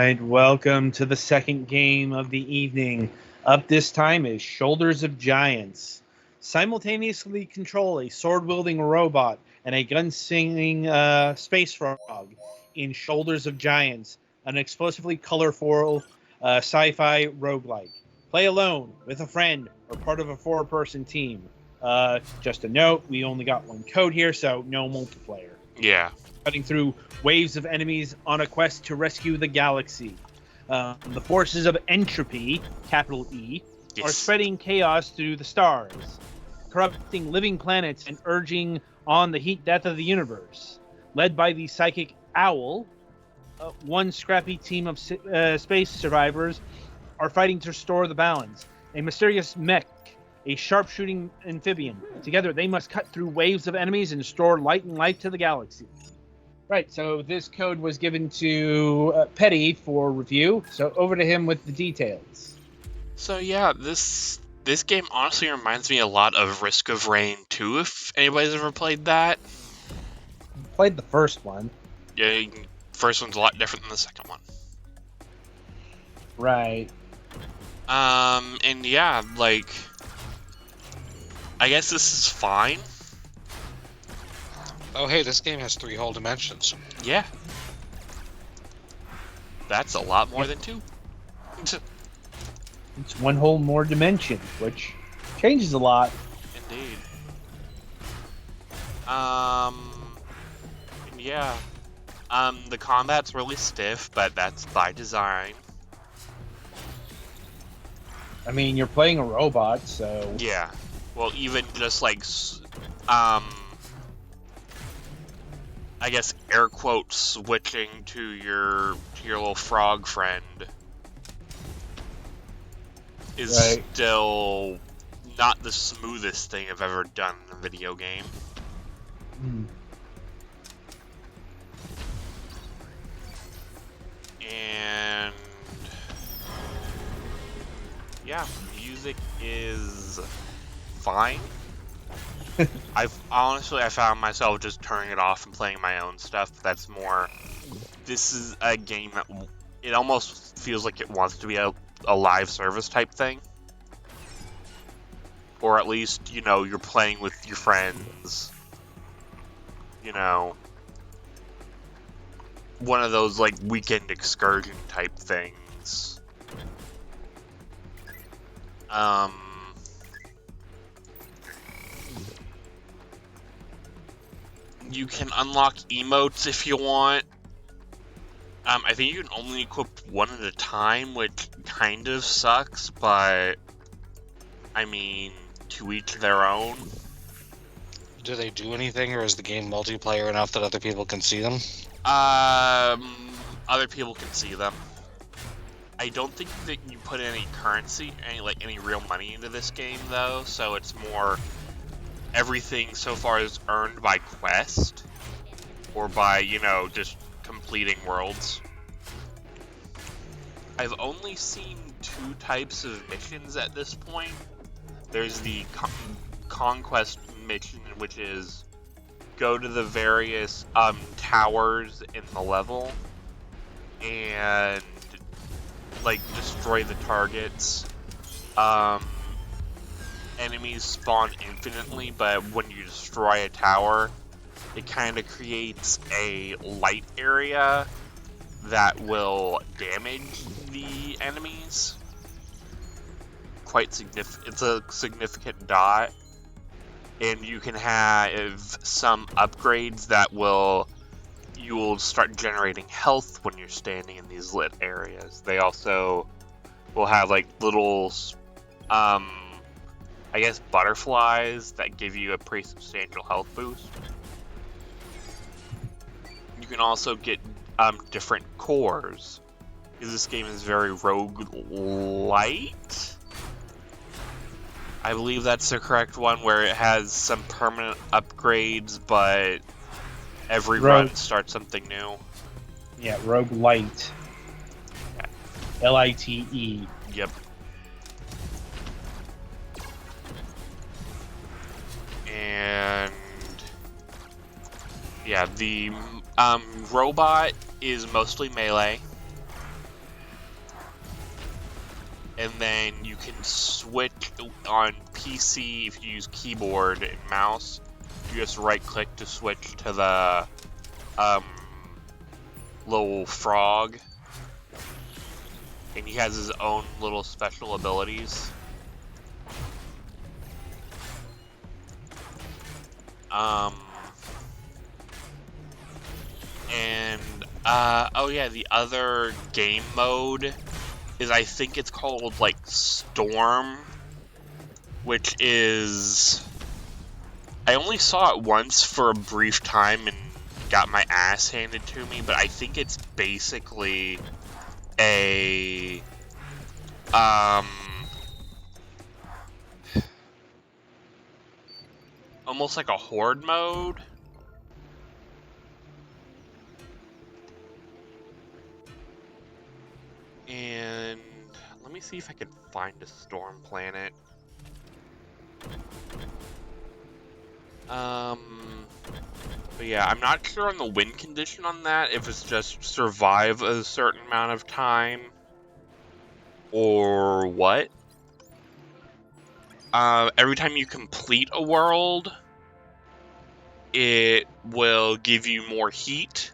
right, welcome to the second game of the evening. Up this time is Shoulders of Giants. Simultaneously control a sword-wielding robot and a gun-singing space frog in Shoulders of Giants, an explosively colorful sci-fi roguelike. Play alone, with a friend, or part of a four-person team. Just a note, we only got one code here, so no multiplayer. Yeah. Cutting through waves of enemies on a quest to rescue the galaxy. The forces of entropy, capital E, are spreading chaos through the stars, corrupting living planets and urging on the heat death of the universe. Led by the psychic Owl, one scrappy team of space survivors are fighting to restore the balance. A mysterious mech, a sharpshooting amphibian. Together, they must cut through waves of enemies and restore light and life to the galaxy. Right, so this code was given to Petty for review, so over to him with the details. So yeah, this game honestly reminds me a lot of Risk of Rain 2, if anybody's ever played that. Played the first one. Yeah, first one's a lot different than the second one. Right. And yeah, like, I guess this is fine. Oh hey, this game has 3 whole dimensions. Yeah. That's a lot more than 2. It's one whole more dimension, which changes a lot. Indeed. Yeah. The combat's really stiff, but that's by design. I mean, you're playing a robot, so... Yeah. Well, even just like, I guess air quotes switching to your little frog friend is still not the smoothest thing I've ever done in a video game. And yeah, music is fine. I found myself just turning it off and playing my own stuff. That's more. This is a game that it almost feels like it wants to be a live service type thing, or at least you're playing with your friends. One of those like weekend excursion type things. You can unlock emotes if you want. I think you can only equip one at a time, which kind of sucks, but I mean, to each their own. Do they do anything, or is the game multiplayer enough that other people can see them? Other people can see them. I don't think that you put any currency, any real money into this game, though, so it's more... Everything so far is earned by quest, or by, just completing worlds. I've only seen 2 types of missions at this point. There's the conquest mission, which is go to the various towers in the level and destroy the targets. Enemies spawn infinitely, but when you destroy a tower, it kind of creates a light area that will damage the enemies. Quite significant. It's a significant dot, and you can have some upgrades that you will start generating health when you're standing in these lit areas. They also will have little I guess butterflies that give you a pretty substantial health boost. You can also get different cores, because this game is very roguelite. I believe that's the correct one, where it has some permanent upgrades, but every run starts something new. Yeah, roguelite. Yeah. L-I-T-E. Yep. And yeah, the robot is mostly melee. and then you can switch on PC if you use keyboard and mouse. You just right-click to switch to the little frog, and he has his own little special abilities. Oh yeah, the other game mode is, I think it's called like Storm, which is, I only saw it once for a brief time and got my ass handed to me, but I think it's basically a almost like a horde mode. And let me see if I can find a storm planet. But yeah, I'm not sure on the win condition on that, if it's just survive a certain amount of time or what. Every time you complete a world, it will give you more heat.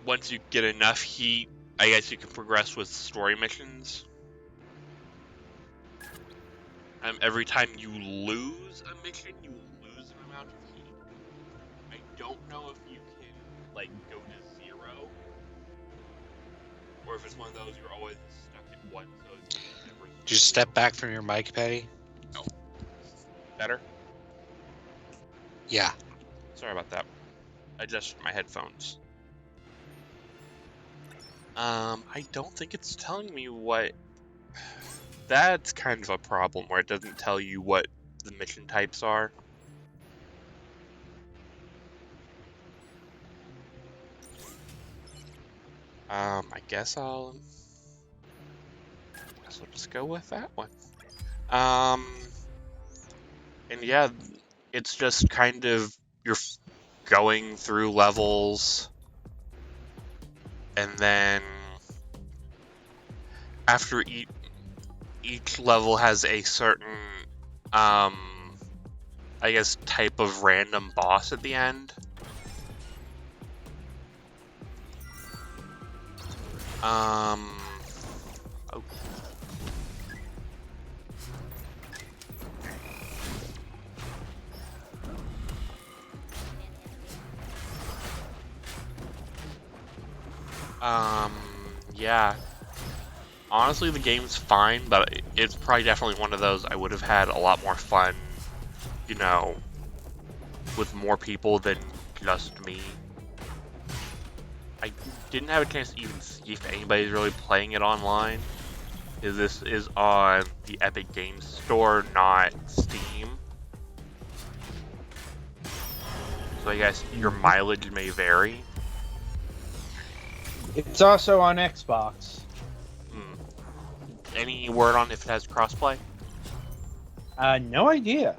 Once you get enough heat, I guess you can progress with story missions. Every time you lose a mission, you lose an amount of heat. I don't know if you can, like, go to 0, or if it's one of those you're always stuck at 1, so it's never... Just step back from your mic, Patty. Oh. Better? Yeah. Sorry about that. I adjusted my headphones. I don't think it's telling me what... That's kind of a problem, where it doesn't tell you what the mission types are. I guess I'll just go with that one. And yeah, it's just kind of, you're going through levels, and then after each level has a certain, I guess, type of random boss at the end. Oh. Yeah. Honestly, the game's fine, but it's probably definitely one of those I would have had a lot more fun, you know, with more people than just me. I didn't have a chance to even see if anybody's really playing it online. This is on the Epic Games Store, not Steam. So I guess your mileage may vary. It's also on Xbox. Any word on if it has crossplay? No idea.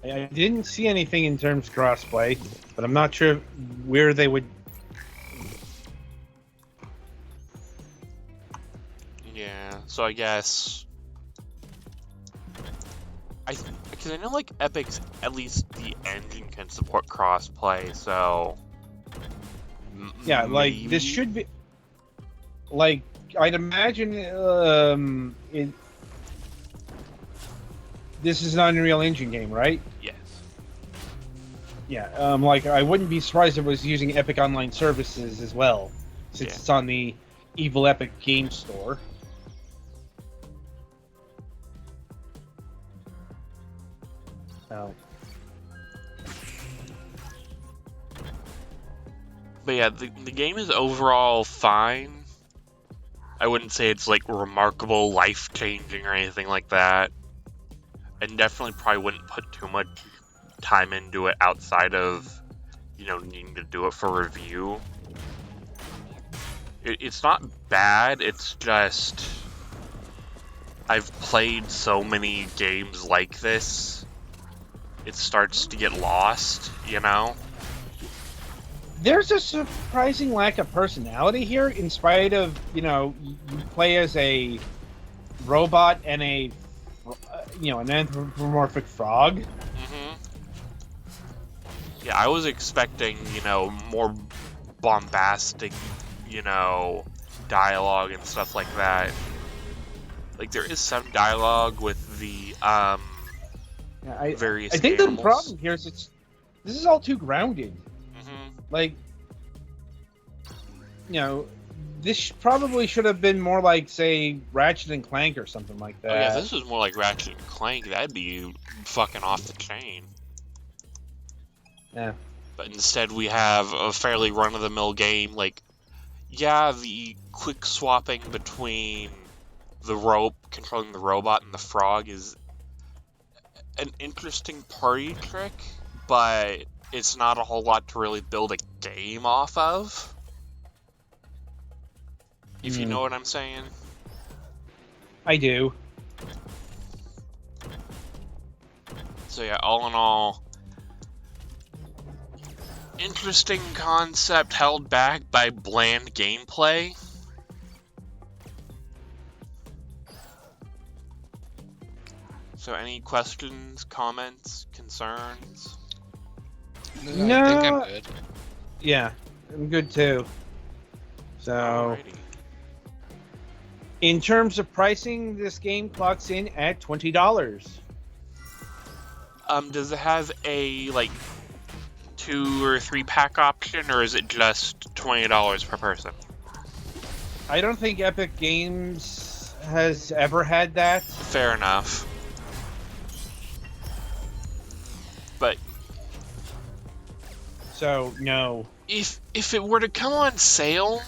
I didn't see anything in terms of crossplay, but I'm not sure where they would. Yeah, so I guess because I know like Epic's, at least the engine can support crossplay, so yeah, like maybe? This should be like, I'd imagine this is an Unreal Engine game, right? Yes. Yeah, like I wouldn't be surprised if it was using Epic Online Services as well, since it's on the Evil Epic Game Store. Oh. But yeah, the game is overall fine. I wouldn't say it's like remarkable, life-changing or anything like that. And definitely probably wouldn't put too much time into it outside of, you know, needing to do it for review. It's not bad, it's just I've played so many games like this, it starts to get lost, you know? There's a surprising lack of personality here, in spite of, you play as a robot and an anthropomorphic frog. Hmm. Yeah, I was expecting, more bombastic, dialogue and stuff like that. Like, there is some dialogue with the, various I think animals. the problem here is this is all too grounded. Hmm. Like, this probably should have been more like, say, Ratchet and Clank or something like that. Oh yeah, if this was more like Ratchet and Clank, that'd be fucking off the chain. Yeah. But instead we have a fairly run-of-the-mill game, like, yeah, the quick swapping between controlling the robot and the frog is an interesting party trick, but it's not a whole lot to really build a game off of. If you know what I'm saying. I do. So yeah, all in all, interesting concept held back by bland gameplay. So any questions, comments, concerns? No. I think I'm good. Yeah, I'm good too. So, Alrighty. in terms of pricing, this game clocks in at $20. Does it have a, 2 or 3 pack option, or is it just $20 per person? I don't think Epic Games has ever had that. Fair enough. But So, no. if it were to come on sale,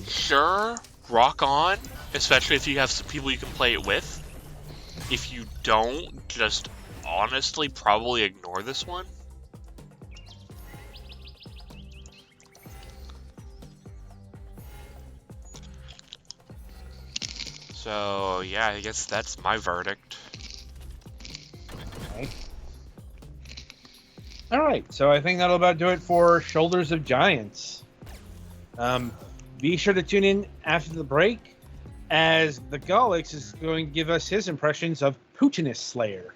sure, rock on. Especially if you have some people you can play it with. If you don't, just honestly probably ignore this one. So yeah, I guess that's my verdict. Okay. Alright, so I think that'll about do it for Shoulders of Giants. Be sure to tune in after the break, as the Gallix is going to give us his impressions of Putinist Slayer.